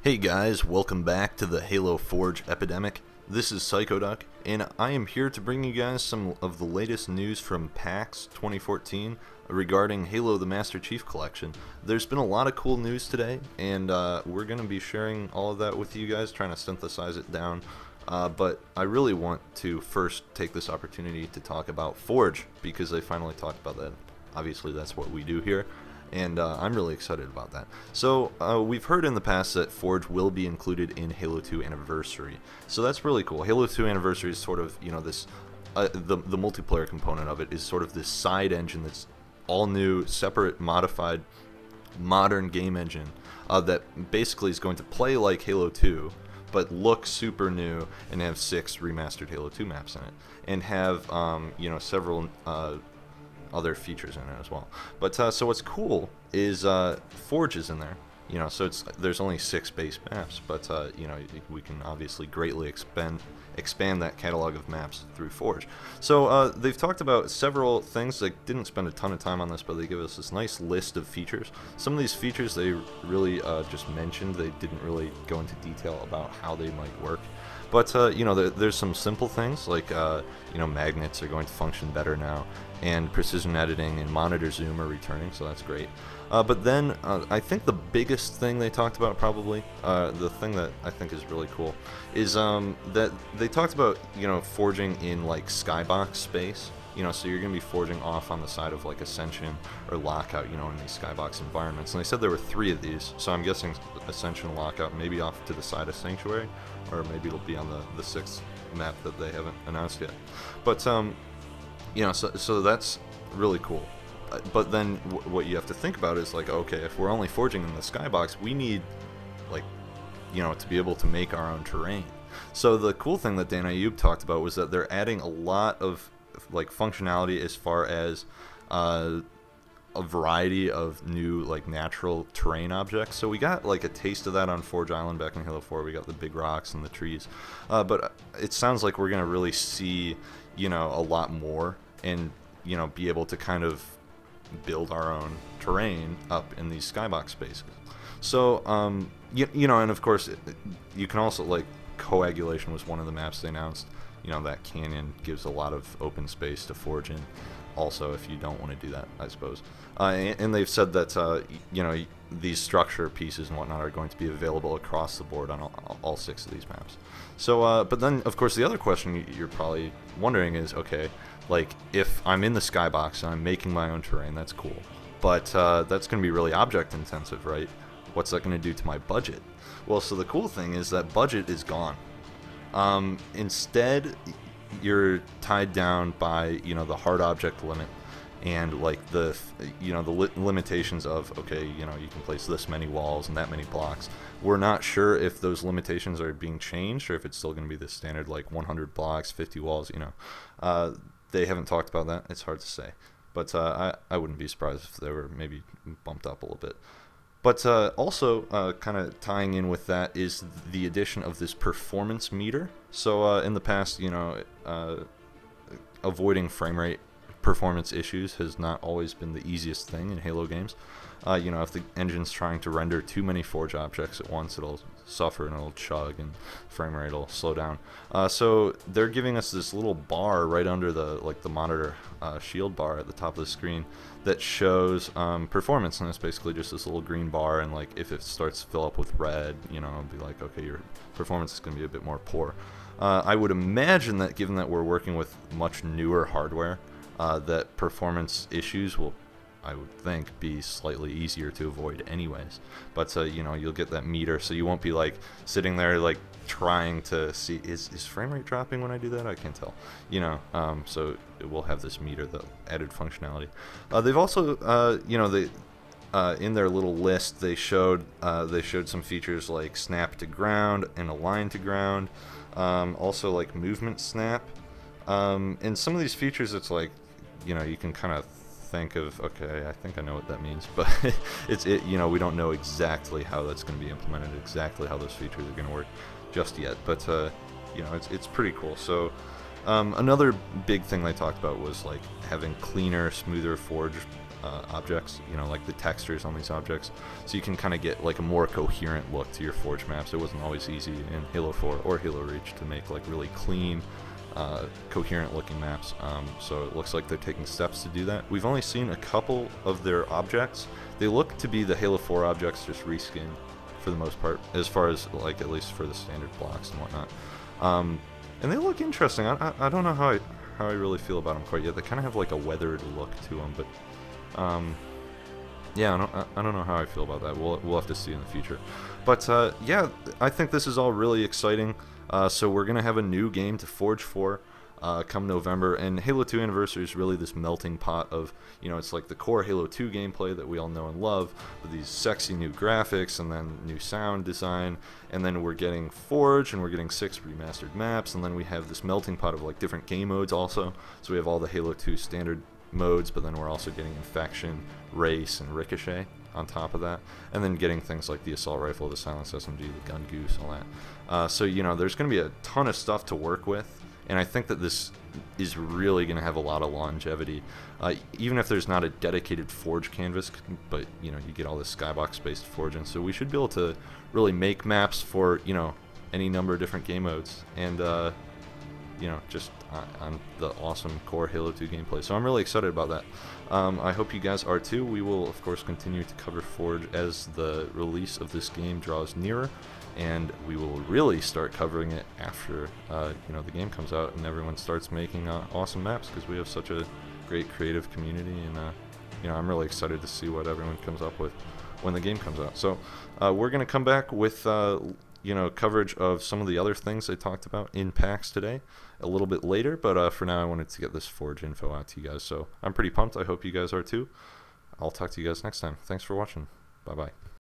Hey guys, welcome back to the Halo Forge epidemic. This is PsychoDuck, and I am here to bring you guys some of the latest news from PAX 2014 regarding Halo the Master Chief Collection. There's been a lot of cool news today, and we're going to be sharing all of that with you guys, trying to synthesize it down. But I really want to first take this opportunity to talk about Forge, because they finally talked about that. Obviously, that's what we do here. And I'm really excited about that. So we've heard in the past that Forge will be included in Halo 2 Anniversary. So that's really cool. Halo 2 Anniversary is sort of, you know, this, the multiplayer component of it is sort of this side engine that's all new, separate, modified, modern game engine that basically is going to play like Halo 2, but look super new and have 6 remastered Halo 2 maps in it. And have, you know, several other features in it as well. But so what's cool is Forge is in there, you know, so there's only 6 base maps, but you know, we can obviously greatly expand that catalog of maps through Forge. So they've talked about several things. They didn't spend a ton of time on this, but they give us this nice list of features. Some of these features they really just mentioned. They didn't really go into detail about how they might work. But you know, there's some simple things like you know, magnets are going to function better now, and precision editing and monitor zoom are returning, so that's great. But then I think the biggest thing they talked about, probably the thing that I think is really cool, is that they talked about, you know, forging in like skybox space. You know, so you're going to be forging off on the side of like Ascension or Lockout, you know, in these skybox environments. And they said there were 3 of these, so I'm guessing Ascension and Lockout maybe off to the side of Sanctuary, or maybe it'll be on the 6th map that they haven't announced yet. But you know, so that's really cool. But then what you have to think about is like, okay, if we're only forging in the skybox, we need, like, you know, to be able to make our own terrain. So the cool thing that Dan Ayub talked about was that they're adding a lot of like functionality as far as a variety of new like natural terrain objects. So we got like a taste of that on Forge Island back in Halo 4. We got the big rocks and the trees, but it sounds like we're gonna really see, you know, a lot more, and you know, be able to kind of build our own terrain up in these skybox spaces. So you know, and of course you can also, like, coagulation was one of the maps they announced. You know, that canyon gives a lot of open space to forge in also, if you don't want to do that, I suppose. And they've said that you know, these structure pieces and whatnot are going to be available across the board on all 6 of these maps. So but then of course the other question you're probably wondering is, okay, like, if I'm in the skybox and I'm making my own terrain, that's cool, but that's going to be really object intensive, right? What's that going to do to my budget? Well, so the cool thing is that budget is gone. Instead, you're tied down by, you know, the hard object limit, and like the, you know, the limitations of, okay, you know, you can place this many walls and that many blocks. We're not sure if those limitations are being changed, or if it's still going to be the standard, like 100 blocks, 50 walls, you know. They haven't talked about that. It's hard to say, but I wouldn't be surprised if they were maybe bumped up a little bit. But also, kind of tying in with that is the addition of this performance meter. So in the past, you know, avoiding frame rate performance issues has not always been the easiest thing in Halo games. You know, if the engine's trying to render too many Forge objects at once, it'll suffer and it'll chug, and frame rate will slow down. So they're giving us this little bar right under the, like, the monitor shield bar at the top of the screen that shows performance, and it's basically just this little green bar, and like, if it starts to fill up with red, you know, it'll be like, okay, your performance is going to be a bit more poor. I would imagine that, given that we're working with much newer hardware, that performance issues will, I would think, be slightly easier to avoid anyways. But you know, you'll get that meter, so you won't be like sitting there like trying to see, is frame rate dropping when I do that? I can't tell, you know. So it will have this meter, the added functionality. They've also you know, they in their little list they showed some features like snap to ground and align to ground, also like movement snap, and some of these features, it's like, you know, you can kind of think of, okay, I think I know what that means, but you know, we don't know exactly how that's going to be implemented, exactly how those features are going to work just yet. But you know, it's pretty cool. So another big thing they talked about was like having cleaner, smoother forge objects, you know, like the textures on these objects, so you can kind of get like a more coherent look to your Forge maps. It wasn't always easy in Halo 4 or Halo Reach to make like really clean, coherent looking maps, so it looks like they're taking steps to do that. We've only seen a couple of their objects. They look to be the Halo 4 objects, just reskinned for the most part, as far as like at least for the standard blocks and whatnot. And they look interesting. I don't know how I really feel about them quite yet. They kind of have like a weathered look to them, but yeah, I don't know how I feel about that. We'll have to see in the future. But yeah, I think this is all really exciting. So we're gonna have a new game to forge for come November, and Halo 2 Anniversary is really this melting pot of, you know, it's like the core Halo 2 gameplay that we all know and love, with these sexy new graphics and then new sound design, and then we're getting Forge, and we're getting 6 remastered maps, and then we have this melting pot of like different game modes also. So we have all the Halo 2 standard modes, but then we're also getting Infection, Race, and Ricochet on top of that, and then getting things like the Assault Rifle, the Silenced SMG, the Gun Goose, all that. So, you know, there's going to be a ton of stuff to work with, and I think that this is really going to have a lot of longevity. Even if there's not a dedicated Forge canvas, but, you know, you get all this skybox-based forging, so we should be able to really make maps for, you know, any number of different game modes, and, you know, just on the awesome core Halo 2 gameplay. So I'm really excited about that. I hope you guys are too. We will, of course, continue to cover Forge as the release of this game draws nearer, and we will really start covering it after you know, the game comes out and everyone starts making awesome maps, because we have such a great creative community, and you know, I'm really excited to see what everyone comes up with when the game comes out. So we're going to come back with you know, coverage of some of the other things I talked about in PAX today a little bit later, but for now I wanted to get this Forge info out to you guys, so I'm pretty pumped. I hope you guys are too. I'll talk to you guys next time. Thanks for watching. Bye bye.